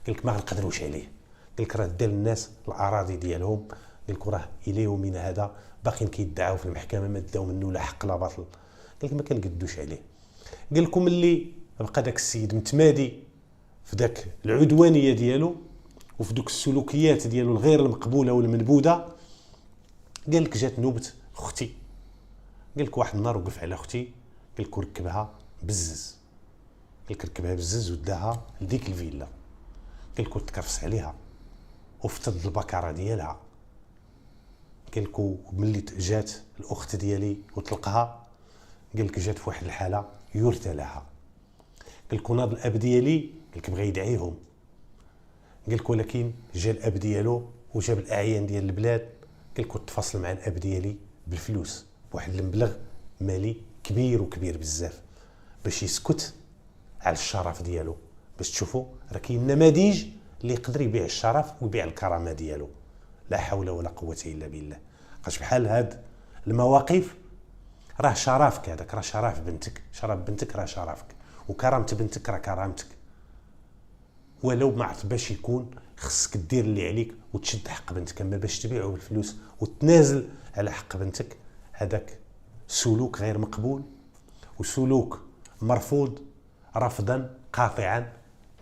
لك ما غنقدروش عليه. قال لك راه دا الناس الاراضي ديالهم، قال لك راه الى يومنا هذا باقيين كيدعوا في المحكمه ما داو منه لا حق لا باطل. قال لك ما كنقدوش عليه. قال لكم اللي بقى داك السيد متمادي في داك العدوانيه ديالو وفي دوك السلوكيات ديالو الغير المقبوله والمنبوذه. قال لك جات نوبه اختي، قال لك واحد النهار وقف على اختي قال لك ركبها بزز، قال لك ركبها بزز وداها لديك الفيلا، قال لك تكرفس عليها وفتض البكاره ديالها. قال لك ملي جات الاخت ديالي وطلقها قال لك جات في واحد الحاله يرثى لها. قال لك ناض الاب ديالي قال لك بغى يدعيهم، قال لك ولكن جا الاب ديالو وجاب الاعيان ديال البلاد، قال لك تفاصل مع الاب ديالي بالفلوس بواحد المبلغ مالي كبير وكبير بزاف باش يسكت على الشرف ديالو. باش تشوفوا راه كاين نماذج اللي يقدر يبيع الشرف ويبيع الكرامه ديالو. لا حول ولا قوه الا بالله. قاش بحال هاد المواقف راه شرفك، هذاك راه شرف بنتك، شرف بنتك راه شرفك، وكرامه بنتك راه كرامتك. ولو ما عرفت باش يكون خصك دير اللي عليك وتشد حق بنتك، اما باش تبيعه بالفلوس وتنازل على حق بنتك هذاك سلوك غير مقبول وسلوك مرفوض رفضا قاطعا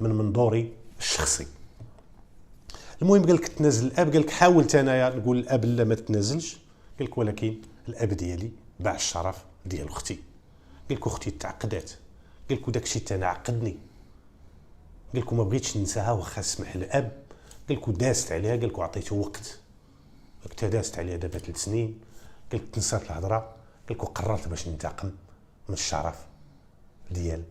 من منظوري الشخصي. المهم قال لك تنازل الاب، قال لك حاولت انايا نقول الاب لا ما تنازلش، قال لك ولكن الاب ديالي باع الشرف ديال اختي. قال لك اختي تعقدات، قال لك وداك الشيء تانا عقدني، قال لك ما بغيتش ننساها واخا سمح الاب، قال لك ودازت عليها، قال لك وعطيته وقت، قلت دازت عليها دابا 3 سنين، قال لك تنسات الهضره، قال لك وقررت باش ننتقم من الشرف ديال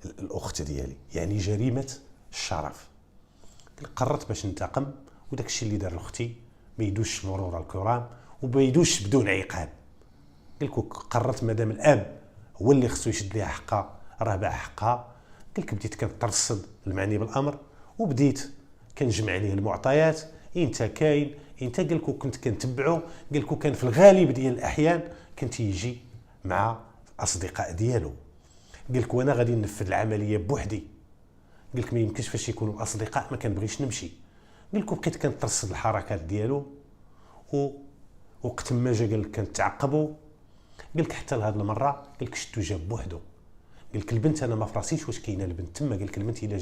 الاخت ديالي، يعني جريمه الشرف. قال لك قررت باش ننتقم، وداك الشيء اللي دار لاختي ما يدوش مرور الكرام وما يدوش بدون عقاب. قال لك قررت مادام الاب هو اللي خصو يشد ليها حقها راه باع حقها. قال لك بديت كنترصد المعني بالامر وبديت كنجمع عليه المعطيات، انت كاين انت. قال لك كنت كنتبعو، قال لك كان في الغالب ديال الاحيان كنت يجي مع الاصدقاء ديالو. قال لك وانا غادي ننفذ العمليه بوحدي، قال لك ما يمكنش فاش يكونوا الاصدقاء ما كنبغيش نمشي. قال لك بقيت كنترصد الحركات ديالو وقت ما جا قال لك كنتعقبوا. قال لك حتى لهاد المره قال لك شتو جاب بوحدو. قال لك البنت انا ما فراسيش واش كاينه البنت تما، قال لك البنت الا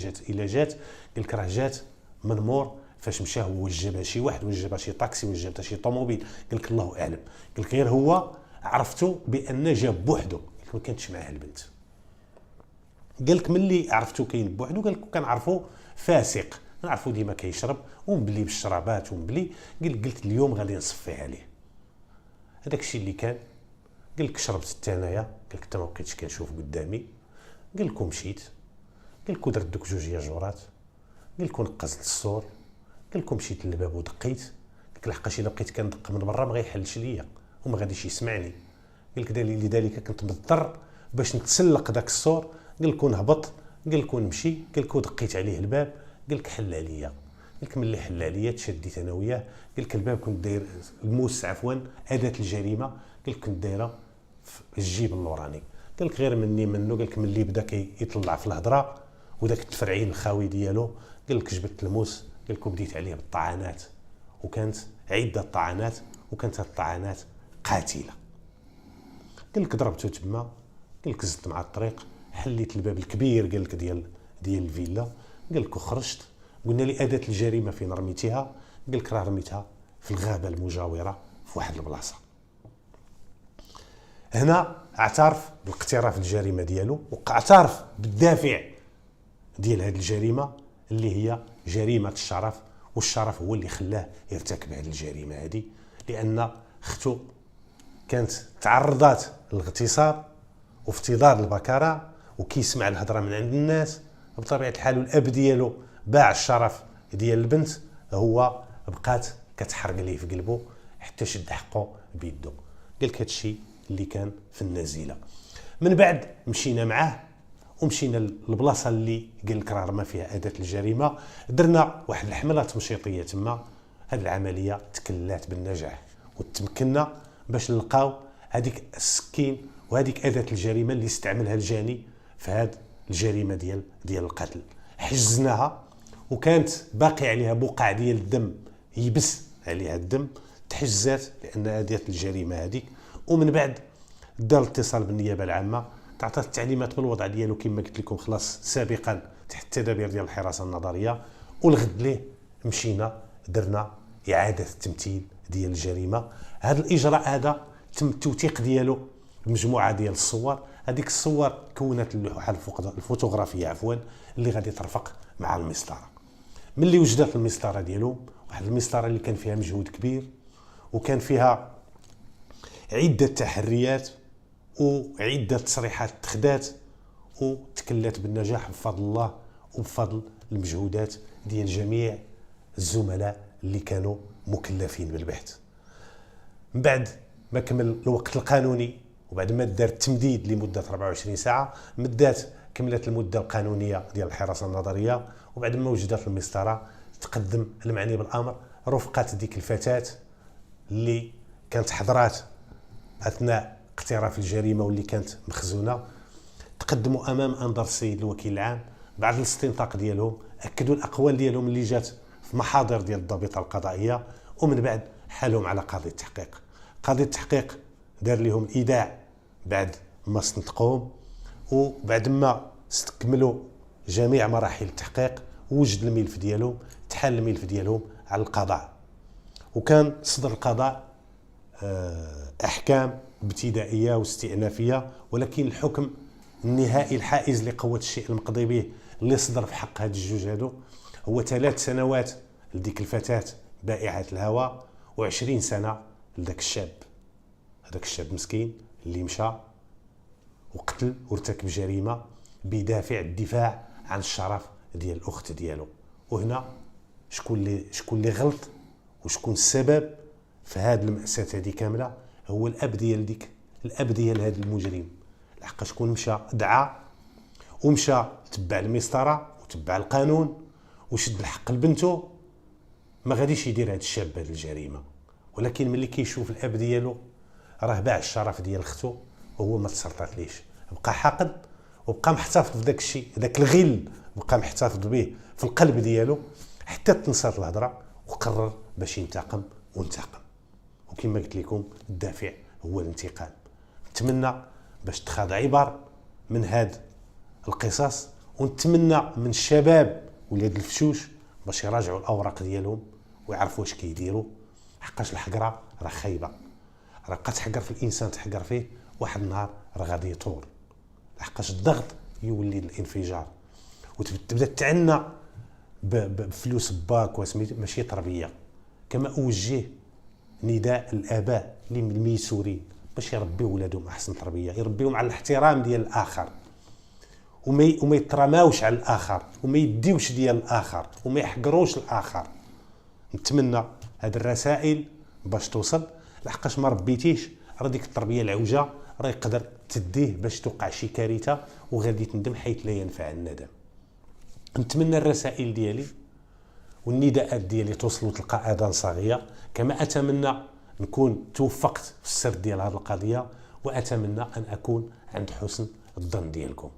جات قال لك راه جات من مور فاش مشى هو وجبها شي واحد، وجبها شي طاكسي، وجبها شي طوموبيل، قال لك الله اعلم. قال لك غير هو عرفتو بان جاب بوحدو، ما كانتش معاه البنت. قال لك ملي عرفتو كاين بوحدو، قال لك كنعرفو فاسق، نعرفو ديما كيشرب ومبلي بالشرابات ومبلي. قلت اليوم غادي نصفي عليه. هذاك الشيء اللي كان. قال لك شربت حتى انايا، قال لك حتى ما بقيتش كنشوف قدامي. قال لك مشيت، قال لك درت دوك جوج ياجورات، قال لك نقزت السور، قال لك مشيت للباب ودقيت. قال لك لحقاش الا بقيت كندق من برا ما غيحلش ليا وما غاديش يسمعني. قال لك لذلك كنت مضطر باش نتسلق داك السور. قال لك نهبط، قال لك نمشي، قال لك دقيت عليه الباب، قال لك حل عليا. قال لك ملي حل عليا تشديت انا وياه. قال لك الباب كنت داير الموس عفوا اداه الجريمه، قال لك كنت دايره في الجيب اللوراني. قال لك غير منه، قال لك ملي بدا يطلع في الهضره وداك التفرعين الخاوي ديالو، قال لك جبت الموس، قال لك بديت عليه بالطعنات، وكانت عده طعنات، وكانت هاد الطعنات قاتله. قال لك ضربته تما، قال لك زدت مع الطريق، حليت الباب الكبير قال لك ديال الفيلا. قال لك خرجت، قلنا لي اداه الجريمه فين رميتيها؟ قال لك راه رميتها في الغابه المجاوره في واحد البلاصه. هنا اعترف باقتراف الجريمه ديالو، واعترف بالدافع ديال هذه الجريمه اللي هي جريمه الشرف، والشرف هو اللي خلاه يرتكب هذه الجريمه هذه، لان اختو كانت تعرضات للاغتصاب وافتضاد البكاره وكيسمع الهضره من عند الناس بطبيعه الحال، والاب ديالو باع الشرف ديال البنت، هو بقات كتحرق ليه في قلبه حتى شد حقه بيدو. قال لك هادشي اللي كان في النازله. من بعد مشينا معاه ومشينا للبلاصه اللي قال لك راه رمى فيها اداه الجريمه، درنا واحد الحمله تمشيطيه تما. هذه العمليه تكلات بالنجاح وتمكنا باش نلقاو هذيك السكين وهذيك اداه الجريمه اللي استعملها الجاني في هذه الجريمه ديال القتل. حجزناها وكانت باقي عليها بقع ديال الدم، يبس عليها الدم، تحجزات لان اداه الجريمه هذيك. ومن بعد دار اتصال بالنيابه العامه، تعطات التعليمات بالوضع ديالو كما قلت لكم خلاص سابقا تحت التدابير ديال الحراسه النظريه. والغد ليه مشينا درنا اعاده التمثيل ديال الجريمه. هذا الاجراء هذا تم التوثيق ديالو بمجموعه ديال الصور. هذيك الصور كونت اللوحه الفوتوغرافيه عفوا اللي غادي ترفق مع المسطره. ملي وجدت المسطره ديالو، واحد المسطره اللي كان فيها مجهود كبير وكان فيها عده تحريات وعده تصريحات اتخذات وتكلت بالنجاح بفضل الله وبفضل المجهودات ديال جميع الزملاء اللي كانوا مكلفين بالبحث. من بعد ما كمل الوقت القانوني وبعد ما دار التمديد لمده 24 ساعه، كملت المده القانونيه ديال الحراسه النظريه، وبعد ما وجدت المسطره تقدم المعني بالامر رفقه ديك الفتاه اللي كانت حضرات اثناء اقتراف الجريمه واللي كانت مخزونه. تقدموا امام انظر السيد الوكيل العام بعد الاستنطاق ديالهم، اكدوا الاقوال ديالهم اللي جات في محاضر ديال الضابطه القضائيه، ومن بعد حالهم على قاضي التحقيق. قاضي التحقيق دار لهم الايداع بعد ما استنطقوهم، وبعد ما استكملوا جميع مراحل التحقيق وجد الملف ديالهم، تحال الملف ديالهم على القضاء، وكان صدر القضاء احكام ابتدائيه واستئنافيه. ولكن الحكم النهائي الحائز لقوه الشيء المقضي به اللي صدر في حق هاد الجوج هادو هو 3 سنوات لديك الفتاه بائعه الهوى و20 سنه لذاك الشاب، هذاك الشاب مسكين اللي مشى وقتل وارتكب جريمه بدافع الدفاع عن الشرف ديال الاخت ديالو. وهنا شكون اللي غلط وشكون السبب في هذه المأساة هذه كامله؟ هو الاب ديال هذا المجرم. لحق شكون مشى دعا ومشى تبع المسطره وتبع القانون وشد الحق لبنته، ما غاديش يدير هذا الشاب هذه الجريمه. ولكن ملي كيشوف الاب ديالو راه باع الشرف ديال اختو وهو ما تسرطات ليش، بقى حاقد وبقى محتفظ بداك الشيء، داك الغل بقى محتفظ به في القلب ديالو حتى تنصات الهضره، وقرر باش ينتقم وانتقم. وكما قلت لكم الدافع هو الانتقام. نتمنى باش تخاض عبر من هاد القصص، ونتمنى من الشباب ولاد الفشوش باش يراجعوا الاوراق ديالهم ويعرفوا واش كيديروا، حقاش الحقره راه خايبه، راه بقى تحقر في الانسان تحقر فيه، واحد النهار راه غادي يطور، لحقاش الضغط يولي الانفجار، وتبدا تعنى بفلوس باك وسميتو، ماشي تربيه. كما اوجه نداء الاباء الميسورين باش يربيو ولادهم احسن تربيه، يربيهم على الاحترام ديال الاخر، وما يترماوش على الاخر، وما يديوش ديال الاخر، وما يحقروش الاخر. نتمنى هاد الرسائل باش توصل، لحقاش ما ربيتيش راه ديك التربيه العوجه راه يقدر تديه باش توقع شي كارثه وغادي تندم حيث لا ينفع الندم. نتمنى الرسائل ديالي والنداءات ديالي توصل وتلقى اذان صاغيه، كما اتمنى نكون توفقت في السرد ديال هذه القضيه، واتمنى ان اكون عند حسن الظن ديالكم.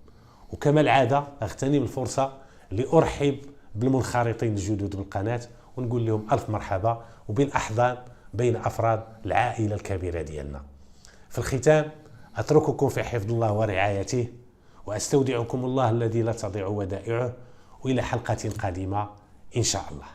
وكما العاده اغتنم الفرصه لارحب بالمنخرطين الجدد بالقناه ونقول لهم الف مرحبا، وبالاحضان بين افراد العائله الكبيره ديالنا. في الختام اترككم في حفظ الله ورعايته، واستودعكم الله الذي لا تضيع ودائعه، والى حلقه قادمه ان شاء الله.